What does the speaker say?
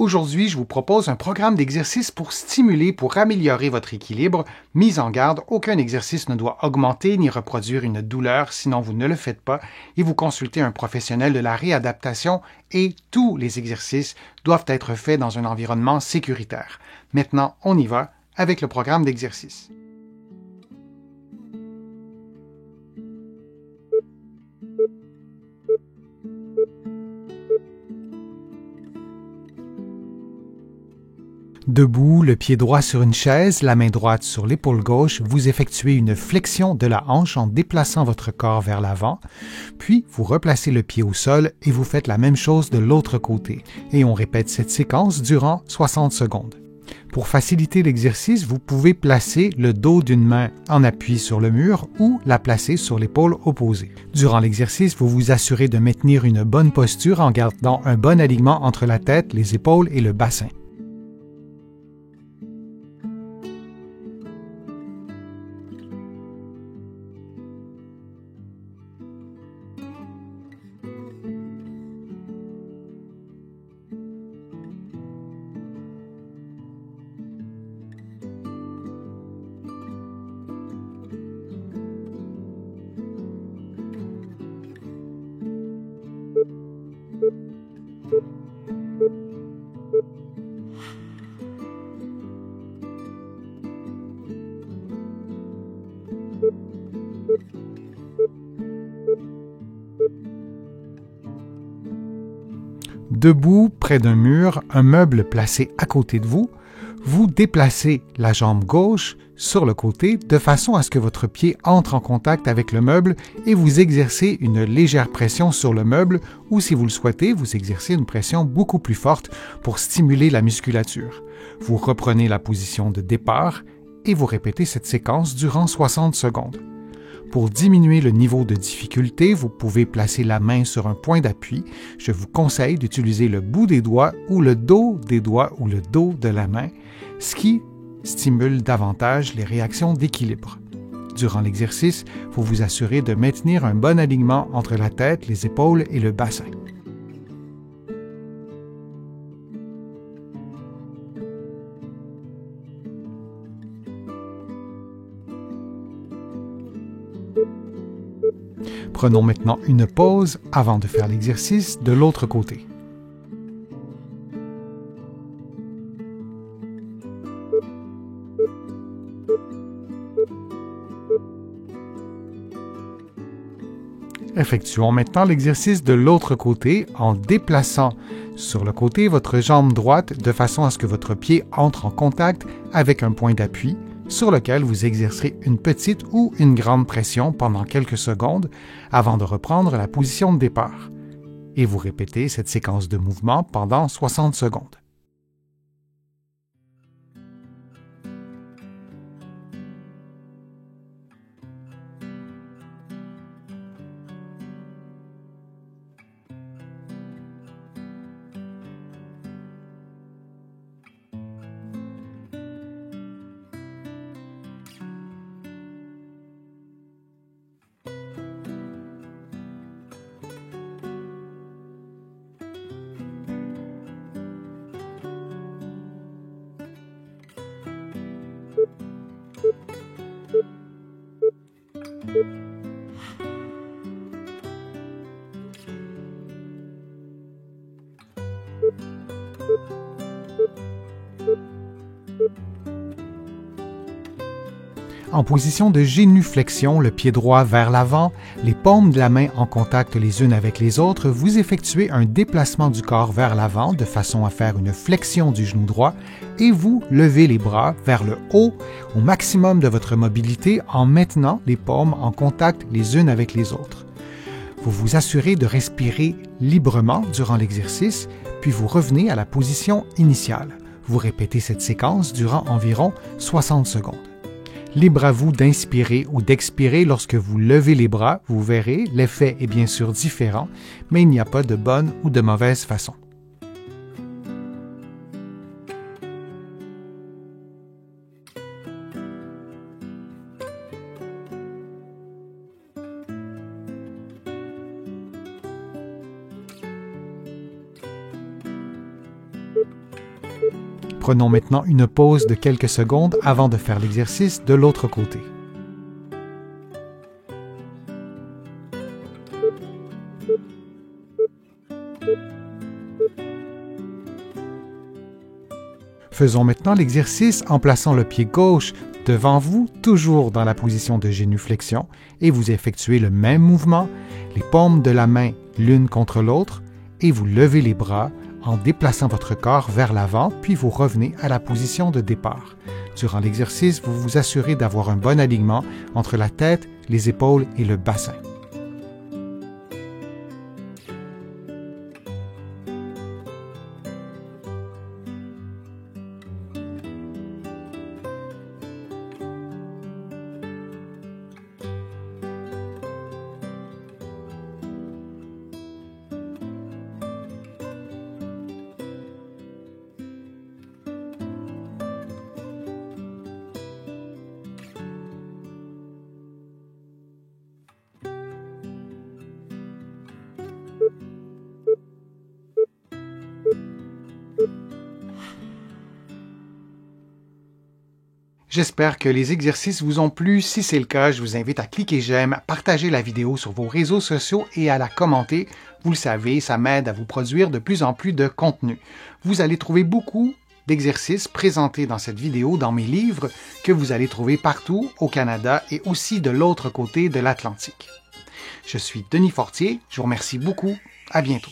Aujourd'hui, je vous propose un programme d'exercice pour stimuler, pour améliorer votre équilibre. Mise en garde, aucun exercice ne doit augmenter ni reproduire une douleur, sinon vous ne le faites pas et vous consultez un professionnel de la réadaptation et tous les exercices doivent être faits dans un environnement sécuritaire. Maintenant, on y va avec le programme d'exercice. Debout, le pied droit sur une chaise, la main droite sur l'épaule gauche, vous effectuez une flexion de la hanche en déplaçant votre corps vers l'avant, puis vous replacez le pied au sol et vous faites la même chose de l'autre côté. Et on répète cette séquence durant 60 secondes. Pour faciliter l'exercice, vous pouvez placer le dos d'une main en appui sur le mur ou la placer sur l'épaule opposée. Durant l'exercice, vous vous assurez de maintenir une bonne posture en gardant un bon alignement entre la tête, les épaules et le bassin. Debout, près d'un mur, un meuble placé à côté de vous, vous déplacez la jambe gauche sur le côté de façon à ce que votre pied entre en contact avec le meuble et vous exercez une légère pression sur le meuble ou si vous le souhaitez, vous exercez une pression beaucoup plus forte pour stimuler la musculature. Vous reprenez la position de départ et vous répétez cette séquence durant 60 secondes. Pour diminuer le niveau de difficulté, vous pouvez placer la main sur un point d'appui. Je vous conseille d'utiliser le bout des doigts ou le dos des doigts ou le dos de la main, ce qui stimule davantage les réactions d'équilibre. Durant l'exercice, vous vous assurez de maintenir un bon alignement entre la tête, les épaules et le bassin. Prenons maintenant une pause avant de faire l'exercice de l'autre côté. Effectuons maintenant l'exercice de l'autre côté en déplaçant sur le côté votre jambe droite de façon à ce que votre pied entre en contact avec un point d'appui sur lequel vous exercerez une petite ou une grande pression pendant quelques secondes avant de reprendre la position de départ. Et vous répétez cette séquence de mouvements pendant 60 secondes. En position de génuflexion, le pied droit vers l'avant, les paumes de la main en contact les unes avec les autres, vous effectuez un déplacement du corps vers l'avant de façon à faire une flexion du genou droit et vous levez les bras vers le haut au maximum de votre mobilité en maintenant les paumes en contact les unes avec les autres. Vous vous assurez de respirer librement durant l'exercice, puis vous revenez à la position initiale. Vous répétez cette séquence durant environ 60 secondes. Libre à vous d'inspirer ou d'expirer lorsque vous levez les bras, vous verrez, l'effet est bien sûr différent, mais il n'y a pas de bonne ou de mauvaise façon. Prenons maintenant une pause de quelques secondes avant de faire l'exercice de l'autre côté. Faisons maintenant l'exercice en plaçant le pied gauche devant vous, toujours dans la position de génuflexion, et vous effectuez le même mouvement, les paumes de la main l'une contre l'autre, et vous levez les bras en déplaçant votre corps vers l'avant, puis vous revenez à la position de départ. Durant l'exercice, vous vous assurez d'avoir un bon alignement entre la tête, les épaules et le bassin. J'espère que les exercices vous ont plu. Si c'est le cas, je vous invite à cliquer j'aime, à partager la vidéo sur vos réseaux sociaux et à la commenter. Vous le savez, ça m'aide à vous produire de plus en plus de contenu. Vous allez trouver beaucoup d'exercices présentés dans cette vidéo dans mes livres que vous allez trouver partout au Canada et aussi de l'autre côté de l'Atlantique. Je suis Denis Fortier, je vous remercie beaucoup. À bientôt.